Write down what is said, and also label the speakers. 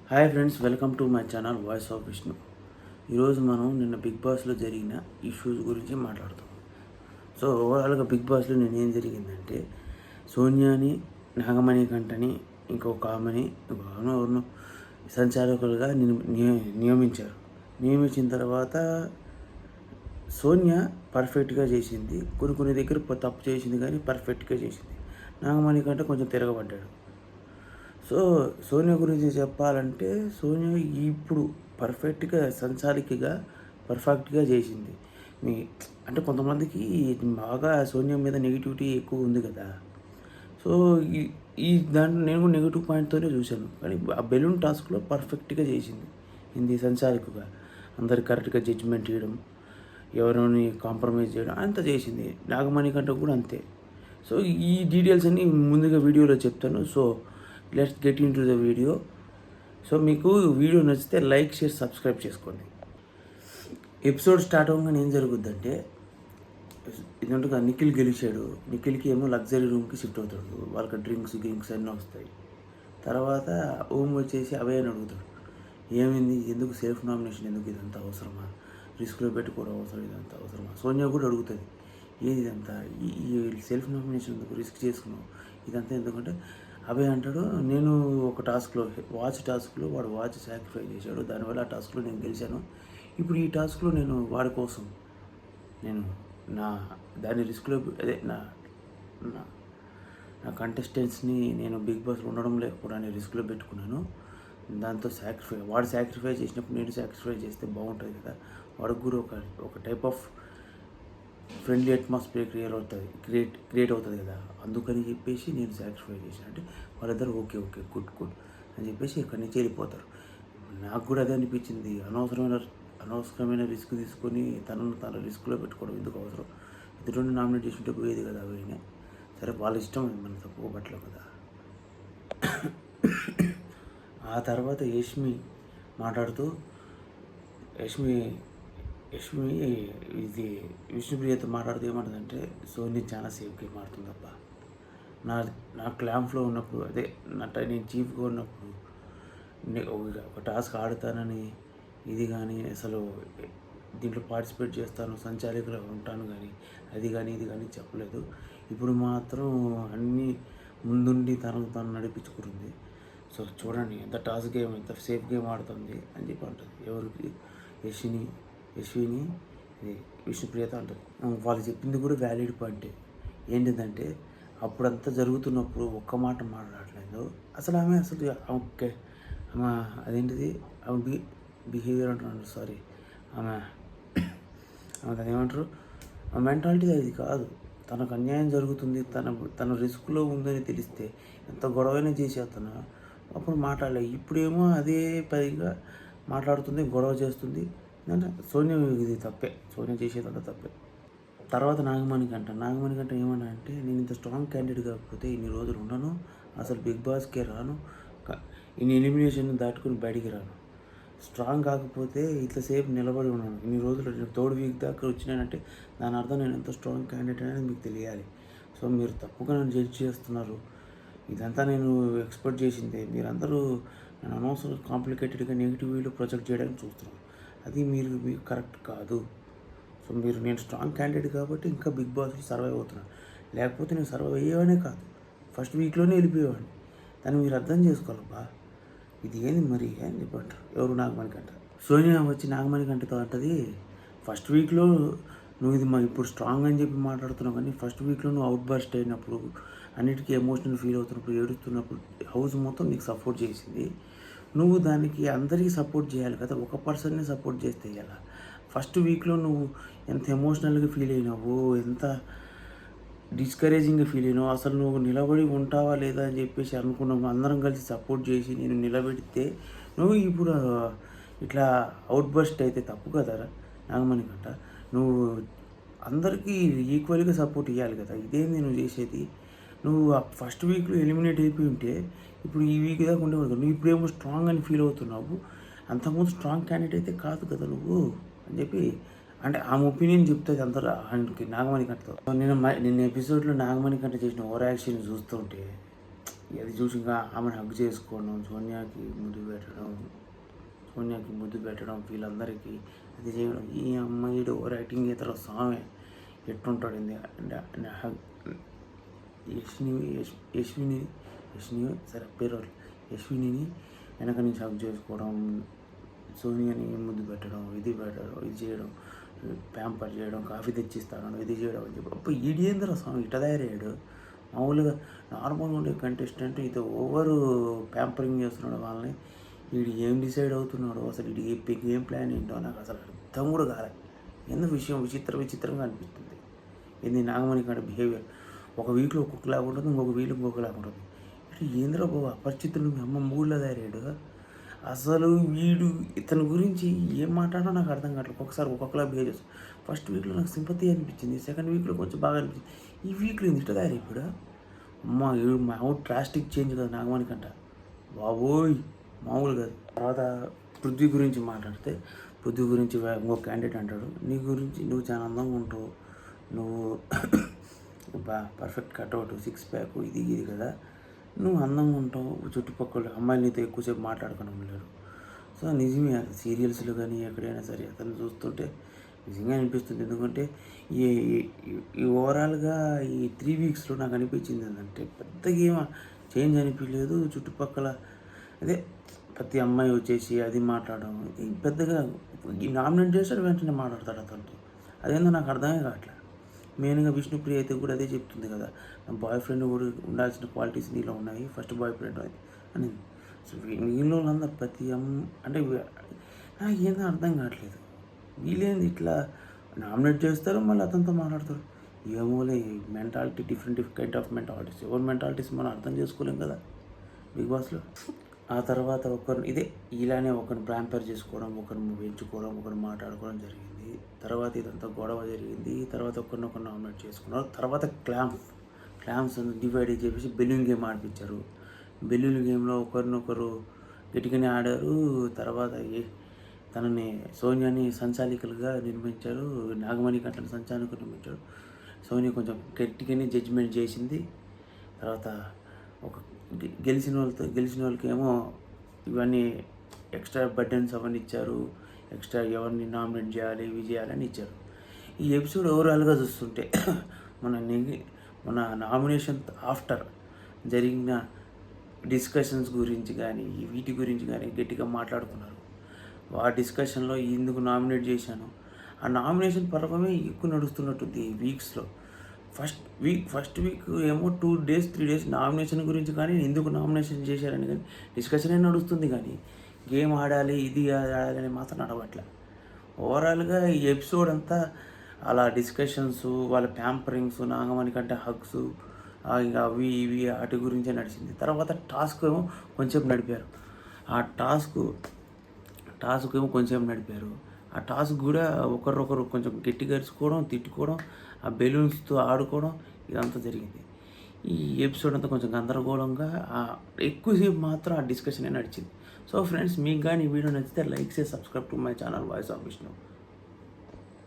Speaker 1: Hi friends, welcome to my channel voice of Vishnu. ఈరోజు మనం నిన్న బిగ్ బాస్లో జరిగిన ఇష్యూస్ గురించి మాట్లాడతాం. సో ఓవరాల్గా బిగ్ బాస్లో ఏం జరిగిందంటే, సోనియాని, నాగమణి కంటని ఇంకొక ఆమెని ఎవరినో సంచాలకులుగా నియమించారు. నియమించిన తర్వాత సోనియా పర్ఫెక్ట్గా చేసింది. కొన్ని దగ్గర తప్పు చేసింది, కానీ పర్ఫెక్ట్గా చేసింది. నాగమణి కంటే కొంచెం తిరగబడ్డాడు. సో సోనియా గురించి చెప్పాలంటే, సోనియా ఇప్పుడు పర్ఫెక్ట్గా పర్ఫెక్ట్గా చేసింది. అంటే కొంతమందికి బాగా సోనియా మీద నెగిటివిటీ ఎక్కువ ఉంది కదా. సో ఈ దాంట్లో నేను కూడా నెగిటివ్ పాయింట్తోనే చూశాను. కానీ ఆ బెలూన్ టాస్క్లో పర్ఫెక్ట్గా చేసింది. ఇది సంచాలకుగా అందరు కరెక్ట్గా జడ్జిమెంట్ చేయడం, ఎవరిని కాంప్రమైజ్ చేయడం అంతా చేసింది. నాగమణి కంటే కూడా అంతే. సో ఈ డీటెయిల్స్ అన్నీ ముందుగా వీడియోలో చెప్తాను. So let's get in to the video. So మీకు వీడియో నచ్చితే లైక్, షేర్, సబ్స్క్రైబ్ చేసుకోండి. ఎపిసోడ్ స్టార్ట్ అవ్వగానే ఏం జరుగుద్దంటే, ఇదంటే నిఖిల్ గెలిచాడు. నిఖిల్కి ఏమో లగ్జరీ రూమ్కి షిఫ్ట్ అవుతాడు. వాళ్ళకి డ్రింక్స్ అన్నీ వస్తాయి. తర్వాత ఓం వచ్చేసి అభయ్ అని అడుగుతాడు, ఏమైంది, ఎందుకు సెల్ఫ్ నామినేషన్, ఎందుకు ఇదంతా అవసరమా, రిస్క్లో పెట్టుకోవడం అవసరం, ఇదంతా అవసరమా. సోనియా కూడా అడుగుతుంది, ఏది ఇదంతా, ఈ సెల్ఫ్ నామినేషన్ ఎందుకు, రిస్క్ చేసుకున్నావు, ఇదంతా ఎందుకంటే అభయ్ అంటాడు, నేను ఒక టాస్క్లో వాచ్ టాస్క్లో వాడు వాచ్ సాక్రిఫై చేశాడు, దానివల్ల ఆ టాస్క్లో నేను గెలిచాను. ఇప్పుడు ఈ టాస్క్లో నేను వాడి కోసం నేను దాని రిస్క్లో నా నా కంటెస్టెంట్స్ని నేను బిగ్ బాస్లో ఉండడం లేకుండా నేను రిస్క్లో పెట్టుకున్నాను. దాంతో వాడు సాక్రిఫై చేసినప్పుడు నేను సాక్రిఫై చేస్తే బాగుంటుంది కదా. వాడికి కూడా ఒక type of friendly atmosphere create అవుతుంది కదా. అందుకని చెప్పేసి నేను సాక్రిఫై చేశాను అంటే వాళ్ళిద్దరు ఓకే గుడ్ అని చెప్పేసి ఇక్కడి నుంచి వెళ్ళిపోతారు. నాకు కూడా అదే అనిపించింది. అనవసరమైన రిస్క్ తీసుకొని తన రిస్క్లో పెట్టుకోవడం ఎందుకు అవసరం. ఇద్దరు నామినేట్ చేసింటే పోయేది కదా. అవన్నీ సరే, వాళ్ళ ఇష్టం, మన తప్పు పట్టలేం కదా. ఆ తర్వాత యష్మి మాట్లాడుతూ, యష్మి ఇది విష్ణుప్రియతో మాట్లాడుతూ ఏమంటుందంటే, సోని చాలా సేఫ్గా మారుతుంది తప్ప, నా క్లాంప్లో ఉన్నప్పుడు, నేను చీఫ్గా ఉన్నప్పుడు ఒక టాస్క్ ఆడుతానని ఇది కానీ, అసలు దీంట్లో పార్టిసిపేట్ చేస్తాను, సంచాలకులు ఉంటాను కానీ, అది కానీ ఇది కానీ చెప్పలేదు. ఇప్పుడు మాత్రం అన్నీ ముందుండి తను నడిపించుకుంటుంది. సో చూడండి ఎంత టాస్క్ గేమ్, ఎంత సేఫ్ గేమ్ ఆడుతుంది అని చెప్పి అంటుంది. ఎవరికి, యశ్విని విష్ణుప్రియత అంటుంది. వాళ్ళు చెప్పింది కూడా వ్యాలిడ్ పాయింటే. ఏంటిదంటే, అప్పుడంతా జరుగుతున్నప్పుడు ఒక్క మాట మాట్లాడలేదు అసలు ఆమె. ఓకే, ఆమె అదేంటిది, ఆమె బిహేవియర్ అంటున్నాను, సారీ, ఆమె ఏమంటారు, ఆ మెంటాలిటీ అది కాదు. తనకు అన్యాయం జరుగుతుంది, తన రిస్క్లో ఉందని తెలిస్తే ఎంత గొడవైనా చేసేస్తాను, అప్పుడు మాట్లాడలేదు. ఇప్పుడేమో అదే పైగా మాట్లాడుతుంది, గొడవ చేస్తుంది. అంటే సోనియా ఇది తప్పే, సోనియా చేసేదంతా తప్పే. తర్వాత నాగమణి కంట ఏమన్నా అంటే, నేను ఇంత స్ట్రాంగ్ క్యాండిడేట్ కాకపోతే ఇన్ని రోజులు ఉండను, అసలు బిగ్ బాస్కే రాను, ఇన్ని ఎలిమినేషన్ దాటుకుని బయటికి రాను. స్ట్రాంగ్ కాకపోతే ఇంతసేపు నిలబడి ఉన్నాను, ఇన్ని రోజులు థర్డ్ వీక్ దాకా వచ్చినానంటే దాని అర్థం నేను ఎంత స్ట్రాంగ్ క్యాండిడేట్ అనేది మీకు తెలియాలి. సో మీరు తప్పుగా నన్ను జడ్జ్ చేస్తున్నారు. ఇదంతా నేను ఎక్స్పెక్ట్ చేసిందే. మీరందరూ నేను అనవసరం కాంప్లికేటెడ్గా నెగిటివ్ వేలో ప్రొజెక్ట్ చేయడానికి చూస్తున్నారు. అది మీకు కరెక్ట్ కాదు. సో నేను స్ట్రాంగ్ క్యాండిడేట్ కాబట్టి ఇంకా బిగ్ బాస్లో సర్వైవ్ అవుతున్నాను. లేకపోతే నేను సర్వైవ్ అయ్యేవానే కాదు, ఫస్ట్ వీక్లోనే వెళ్ళిపోయేవాడిని. దాన్ని మీరు అర్థం చేసుకోవాలబ్బా. ఇది ఏంది మరి అని చెప్పంటారు. ఎవరు, నాగమణి కంట. సోనియా వచ్చి నాగమణి కంటతో అంటది, ఫస్ట్ వీక్లో నువ్వు ఇది ఇప్పుడు స్ట్రాంగ్ అని చెప్పి మాట్లాడుతున్నావు, కానీ ఫస్ట్ వీక్లో నువ్వు అవుట్ బర్స్ట్ అయినప్పుడు, అన్నిటికీ ఎమోషనల్ ఫీల్ అవుతున్నప్పుడు, ఏడుస్తున్నప్పుడు హౌస్ మొత్తం నీకు సపోర్ట్ చేసింది. నువ్వు దానికి అందరికీ సపోర్ట్ చేయాలి కదా, ఒక పర్సన్ని సపోర్ట్ చేస్తే ఎలా. ఫస్ట్ వీక్లో నువ్వు ఎంత ఎమోషనల్గా ఫీల్ అయినావు, ఎంత డిస్కరేజింగ్గా ఫీల్ అయినావు, అసలు నువ్వు నిలబడి ఉంటావా లేదా అని చెప్పేసి అనుకున్నాము. అందరం కలిసి సపోర్ట్ చేసి నేను నిలబెడితే నువ్వు ఇప్పుడు ఇట్లా అవుట్ బర్స్ట్ అయితే తప్పు కదా నాగమణి కంట. నువ్వు అందరికీ ఈక్వల్గా సపోర్ట్ ఇవ్వాలి కదా. ఇదేంది నువ్వు చేసేది. నువ్వు ఫస్ట్ వీక్లో ఎలిమినేట్ అయిపోయి ఉంటే ఇప్పుడు ఈ వీక్ దాకా ఉండేవాడు. నువ్వు ఇప్పుడేమో స్ట్రాంగ్ అని ఫీల్ అవుతున్నావు, అంతకుముందు స్ట్రాంగ్ క్యాండిడేట్ అయితే కాదు కదా నువ్వు అని చెప్పి అంటే ఆమె ఒపీనియన్ చెప్తుంది అందరూ ఆయనకి, నాగమణి కంటతో. నిన్న ఎపిసోడ్లో నాగమణి కంట చేసిన ఓవర్ యాక్షన్ చూస్తుంటే, అది చూసి ఇంకా ఆమెను హగ్ చేసుకోవడం, సోనియాకి ముడి పెట్టడం, సోనియాకి ముద్దు పెట్టడం వీళ్ళందరికీ అది చేయడం. ఈ అమ్మాయిడు ఓవర్ యాక్టింగ్ ఇతర స్వామి ఎట్టుంటాడు యశ్విని సరే పేరు యశ్వినిని వెనక నుంచి హగ్ చేసుకోవడం, సోనియాని ముద్దు పెట్టడం, ఇది చేయడం, ప్యాంపర్ చేయడం, కాఫీ తెచ్చిస్తాను, ఇది చేయడం అని చెప్పి అప్పుడు ఈడేంద్ర స్వామి ఇట తయారయ్యాడు. మామూలుగా నార్మల్గా ఉండే కంటెస్టెంట్ ఇది ఓవరు ప్యాంపరింగ్ చేస్తున్నాడు వాళ్ళని. వీడు ఏం డిసైడ్ అవుతున్నాడో అసలు వీడి ఏం ప్లాన్ ఏంటో నాకు అసలు అర్థం కూడా కాలేదు. ఎందుకు విషయం విచిత్రంగా అనిపిస్తుంది. ఏంది నాగమణి కాడ బిహేవియర్ ఒక వీక్లో ఒక్కొక్కలాగా ఉంటుంది, ఇంకొక వీక్లో ఇంకొకలాగా ఉంటుంది. ఇటు ఏంద్ర బాబు అపరిచితులు మీ అమ్మ మూడులో తయారాడు. అసలు వీడు ఇతని గురించి ఏం మాట్లాడో నాకు అర్థం కావట్లేదు. ఒక్కొక్కసారి ఒక్కొక్కలా బిహేవ్ చేస్తాడు. ఫస్ట్ వీక్లో నాకు సింపతి అనిపించింది, సెకండ్ వీక్లో కొంచెం బాగా అనిపించింది. ఈ వీక్లో ఇంత తయారైపోయాడు. మామూలు డ్రాస్టిక్ చేంజ్ కదా నాగమణి కంట, బాబోయ్ మామూలు కాదు. తర్వాత పృథ్వీ గురించి మాట్లాడితే పృథ్వీ గురించి ఇంకో క్యాండిడేట్ అంటాడు, నీ గురించి నువ్వు చాలా అందంగా ఉంటావు, నువ్వు పర్ఫెక్ట్ కట్అవుట్, సిక్స్ ప్యాక్ ఇది కదా, నువ్వు అందంగా ఉంటావు, చుట్టుపక్కల అమ్మాయిలు నీతో ఎక్కువసేపు మాట్లాడుకోవడం లేరు. సో నిజమే అది సీరియల్స్లో కానీ ఎక్కడైనా సరే అతను చూస్తుంటే నిజంగా అనిపిస్తుంది. ఎందుకంటే ఈ ఓవరాల్గా ఈ 3 వీక్స్లో నాకు అనిపించింది ఏంటంటే పెద్దగా ఏమో చేంజ్ అనిపించలేదు. చుట్టుపక్కల అదే ప్రతి అమ్మాయి వచ్చేసి అది మాట్లాడడం పెద్దగా నామినేట్ చేస్తాడు, వెంటనే మాట్లాడతాడు అతనితో. అదేందో నాకు అర్థమే కావట్లేదు. మెయిన్గా విష్ణుప్రియ అయితే కూడా అదే చెప్తుంది కదా, నా బాయ్ ఫ్రెండ్ కూడా ఉండాల్సిన క్వాలిటీస్ నీలో ఉన్నాయి, ఫస్ట్ బాయ్ ఫ్రెండ్ అది అని. సో వీళ్ళు అందరూ ప్రతి అంటే నాకు ఏందో అర్థం కావట్లేదు. వీళ్ళేంది ఇట్లా నామినేట్ చేస్తారు మళ్ళీ అతనితో మాట్లాడతారు. ఏమోలే mentality different kind of mentalities, ఎవరి మెంటాలిటీస్ మనం అర్థం చేసుకోలేం కదా బిగ్ బాస్లో. ఆ తర్వాత ఇలానే ఒకరిని ప్యాంపర్ చేసుకోవడం, ఒకరిని పెంచుకోవడం, ఒకరిని మాట్లాడుకోవడం జరిగింది. తర్వాత ఇదంతా గొడవ జరిగింది. తర్వాత ఒకరినొకరు నామినేట్ చేసుకున్నారు. తర్వాత క్లామ్స్ డివైడ్ చేసి బెలూన్ గేమ్ ఆడిపించారు. బెలూన్ గేమ్లో ఒకరినొకరు గట్టిగానే ఆడారు. తర్వాత తనని సోనియాని సంచాలికలుగా నిర్మించారు, నాగమణి కంటని సంచాలికలు నిర్మించారు. సోనియా కొంచెం గట్టిగానే జడ్జిమెంట్ చేసింది. తర్వాత ఒక గెలిచిన వాళ్ళకేమో ఇవన్నీ ఎక్స్ట్రా బర్డెన్స్ అవన్నీ ఇచ్చారు, ఎక్స్ట్రా ఎవరిని నామినేట్ చేయాలి ఇవి చేయాలని ఇచ్చారు. ఈ ఎపిసోడ్ ఓవరాల్గా చూస్తుంటే మన నామినేషన్ ఆఫ్టర్ జరిగిన డిస్కషన్స్ గురించి కానీ వీటి గురించి కానీ గట్టిగా మాట్లాడుకున్నారు. ఆ డిస్కషన్లో ఎందుకు నామినేట్ చేశాను, ఆ నామినేషన్ పర్వమే ఎక్కువ నడుస్తున్నట్టుంది ఈ వీక్స్లో. ఫస్ట్ వీక్ ఏమో 2 days 3 days నామినేషన్ గురించి కానీ ఎందుకు నామినేషన్ చేశారని కానీ డిస్కషనే నడుస్తుంది, కానీ గేమ్ ఆడాలి ఇది ఆడాలి అని మాత్రం నడవట్లే. ఓవరాల్గా ఈ ఎపిసోడ్ అంతా అలా డిస్కషన్స్, వాళ్ళ ప్యాంపరింగ్స్, నాగమణి కంటే హగ్స్, ఇంకా అవి ఇవి వాటి గురించే నడిచింది. తర్వాత టాస్క్ ఏమో కొంచెం నడిపారు. ఆ టాస్క్ ఏమో కొంచెం నడిపారు. ఆ టాస్క్ కూడా ఒకరొకరు కొంచెం గట్టిగా అరుచుకోవడం, తిట్టుకోవడం, ఆ బెలూన్స్తో ఆడుకోవడం ఇదంతా జరిగింది. ఈ ఎపిసోడ్ అంతా కొంచెం గందరగోళంగా ఎక్కువసేపు మాత్రం ఆ డిస్కషనే నడిచింది. సో ఫ్రెండ్స్, మీకు కానీ ఈ వీడియో నచ్చితే లైక్ చేసి subscribe to my channel voice of Vishnu.